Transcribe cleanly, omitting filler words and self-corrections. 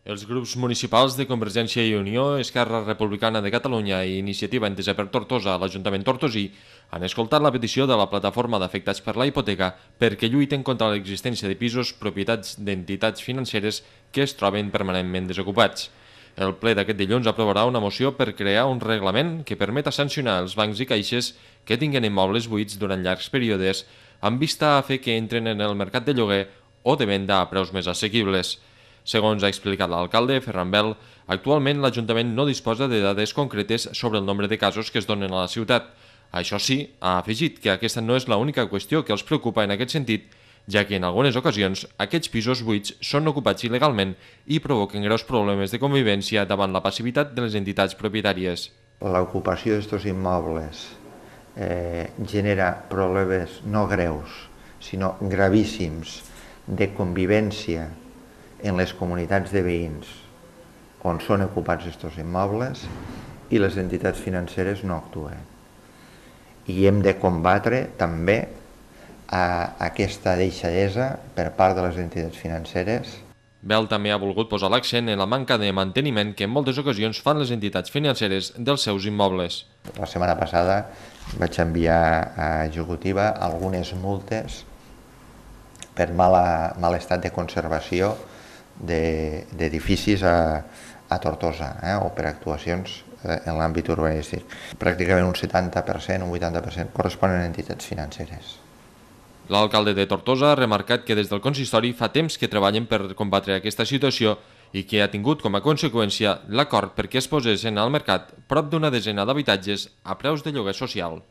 Els grups municipals de Convergència i Unió, Esquerra Republicana de Catalunya i Iniciativa Entesa per Tortosa a l'Ajuntament tortosí han escoltat la petició de la plataforma d'afectats per la hipoteca perquè lluiten contra l'existència de pisos propietats d'entitats financeres que es troben permanentment desocupats. El ple d'aquest dilluns aprovarà una moció per crear un reglament que permeta sancionar els bancs i caixes que tinguen immobles buits durant llargs períodes amb vista a fer que entren en el mercat de lloguer o de venda a preus més assequibles. Segons ha explicat l'alcalde, Ferran Bel, actualment l'Ajuntament no disposa de dades concretes sobre el nombre de casos que es donen a la ciutat. Això sí, ha afegit que aquesta no és l'única qüestió que els preocupa en aquest sentit, ja que en algunes ocasions aquests pisos buits són ocupats il·legalment i provoquen greus problemes de convivència davant la passivitat de les entitats propietàries. L'ocupació d'estos immobles genera problemes no greus, sinó gravíssims de convivència en les comunitats de veïns on són ocupats aquests immobles i les entitats financeres no actuen. I hem de combatre també aquesta deixadesa per part de les entitats financeres. Bel també ha volgut posar l'accent en la manca de manteniment que en moltes ocasions fan les entitats financeres dels seus immobles. La setmana passada vaig enviar a executiva algunes multes per mal estat de conservació d'edificis a Tortosa o per actuacions en l'àmbit urbanístic. Pràcticament un 70%, un 80% corresponen a entitats financeres. L'alcalde de Tortosa ha remarcat que des del consistori fa temps que treballen per combatre aquesta situació i que ha tingut com a conseqüència l'acord perquè es posessin al mercat prop d'una desena d'habitatges a preus de lloguer social.